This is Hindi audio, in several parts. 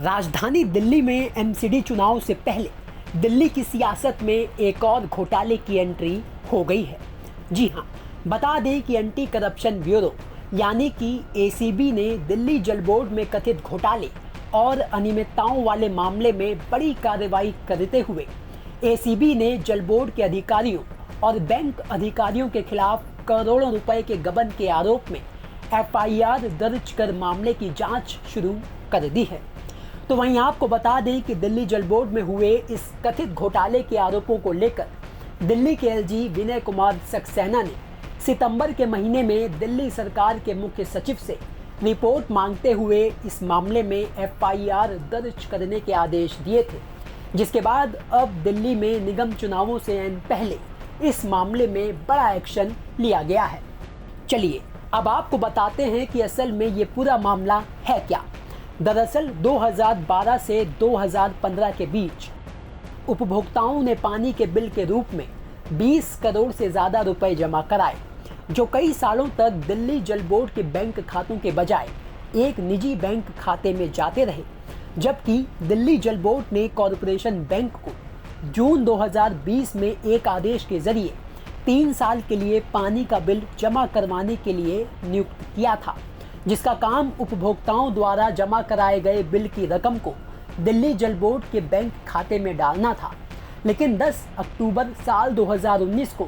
राजधानी दिल्ली में एमसीडी चुनाव से पहले दिल्ली की सियासत में एक और घोटाले की एंट्री हो गई है। जी हां, बता दें कि एंटी करप्शन ब्यूरो यानी कि एसीबी ने दिल्ली जल बोर्ड में कथित घोटाले और अनियमितताओं वाले मामले में बड़ी कार्रवाई करते हुए एसीबी ने जल बोर्ड के अधिकारियों और बैंक अधिकारियों के खिलाफ करोड़ों रुपए के गबन के आरोप में एफआईआर दर्ज कर मामले की जांच शुरू कर दी है। तो वहीं आपको बता दें कि दिल्ली जल बोर्ड में हुए इस कथित घोटाले के आरोपों को लेकर दिल्ली के एलजी विनय कुमार सक्सेना ने सितंबर के महीने में दिल्ली सरकार के मुख्य सचिव से रिपोर्ट मांगते हुए इस मामले में एफआईआर दर्ज करने के आदेश दिए थे, जिसके बाद अब दिल्ली में निगम चुनावों से पहले इस मामले में बड़ा एक्शन लिया गया है। चलिए अब आपको बताते हैं कि असल में ये पूरा मामला है क्या। दरअसल 2012 से 2015 के बीच उपभोक्ताओं ने पानी के बिल के रूप में 20 करोड़ से ज़्यादा रुपए जमा कराए, जो कई सालों तक दिल्ली जल बोर्ड के बैंक खातों के बजाय एक निजी बैंक खाते में जाते रहे। जबकि दिल्ली जल बोर्ड ने कॉरपोरेशन बैंक को जून 2020 में एक आदेश के जरिए 3 साल के लिए पानी का बिल जमा करवाने के लिए नियुक्त किया था, जिसका काम उपभोक्ताओं द्वारा जमा कराए गए बिल की रकम को दिल्ली जल बोर्ड के बैंक खाते में डालना था। लेकिन 10 अक्टूबर साल 2019 को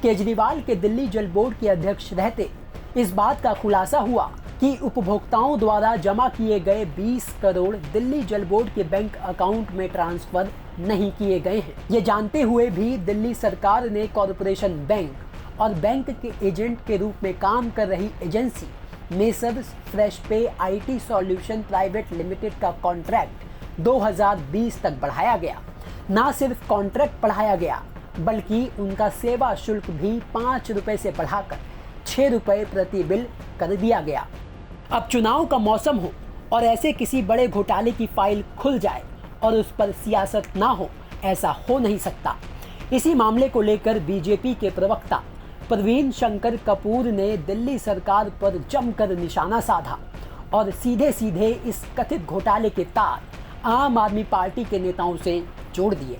केजरीवाल के दिल्ली जल बोर्ड के अध्यक्ष रहते इस बात का खुलासा हुआ कि उपभोक्ताओं द्वारा जमा किए गए 20 करोड़ दिल्ली जल बोर्ड के बैंक अकाउंट में ट्रांसफर नहीं किए गए हैं। ये जानते हुए भी दिल्ली सरकार ने कॉरपोरेशन बैंक और बैंक के एजेंट के रूप में काम कर रही एजेंसी मेसर्स फ्रेश पे आईटी सॉल्यूशन प्राइवेट लिमिटेड का कॉन्ट्रैक्ट 2020 तक बढ़ाया गया। ना सिर्फ कॉन्ट्रैक्ट बढ़ाया गया बल्कि उनका सेवा शुल्क भी 5 रुपए से बढ़ाकर 6 रुपए प्रति बिल कर दिया गया। अब चुनाव का मौसम हो और ऐसे किसी बड़े घोटाले की फाइल खुल जाए और उस पर सियासत ना हो, ऐसा हो नहीं सकता। इसी मामले को लेकर बीजेपी के प्रवक्ता प्रवीण शंकर कपूर ने दिल्ली सरकार पर जमकर निशाना साधा और सीधे सीधे इस कथित घोटाले के तार आम आदमी पार्टी के नेताओं से जोड़ दिए।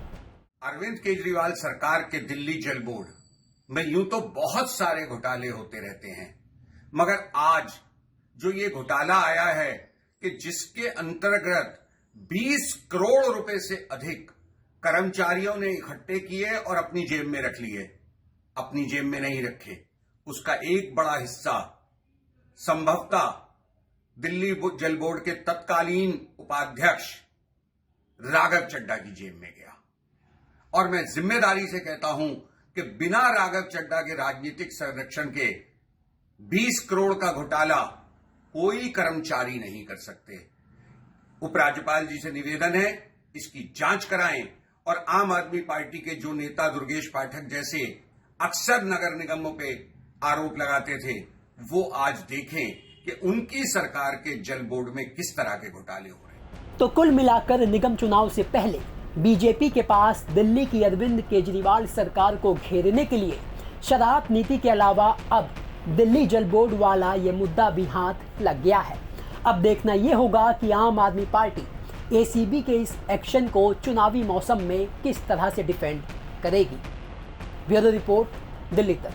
अरविंद केजरीवाल सरकार के दिल्ली जल बोर्ड में यूं तो बहुत सारे घोटाले होते रहते हैं, मगर आज जो ये घोटाला आया है कि जिसके अंतर्गत 20 करोड़ रुपए से अधिक कर्मचारियों ने इकट्ठे किए और अपनी जेब में रख लिए, अपनी जेब में नहीं रखे, उसका एक बड़ा हिस्सा संभवतः दिल्ली जल बोर्ड के तत्कालीन उपाध्यक्ष राघव चड्ढा की जेब में गया। और मैं जिम्मेदारी से कहता हूं कि बिना राघव चड्ढा के राजनीतिक संरक्षण के 20 करोड़ का घोटाला कोई कर्मचारी नहीं कर सकते। उपराज्यपाल जी से निवेदन है, इसकी जांच कराएं और आम आदमी पार्टी के जो नेता दुर्गेश पाठक जैसे अक्सर नगर निगमों पे आरोप लगाते थे, वो आज देखें कि उनकी सरकार के जल बोर्ड में किस तरह के घोटाले हो रहे हैं। तो कुल मिलाकर निगम चुनाव से पहले बीजेपी के पास दिल्ली की अरविंद केजरीवाल सरकार को घेरने के लिए शराब नीति के अलावा अब दिल्ली जल बोर्ड वाला ये मुद्दा भी हाथ लग गया है। अब देखना ये होगा कि आम आदमी पार्टी एसीबी के इस एक्शन को चुनावी मौसम में किस तरह से डिफेंड करेगी। ब्यूरो रिपोर्ट, दिल्ली तक।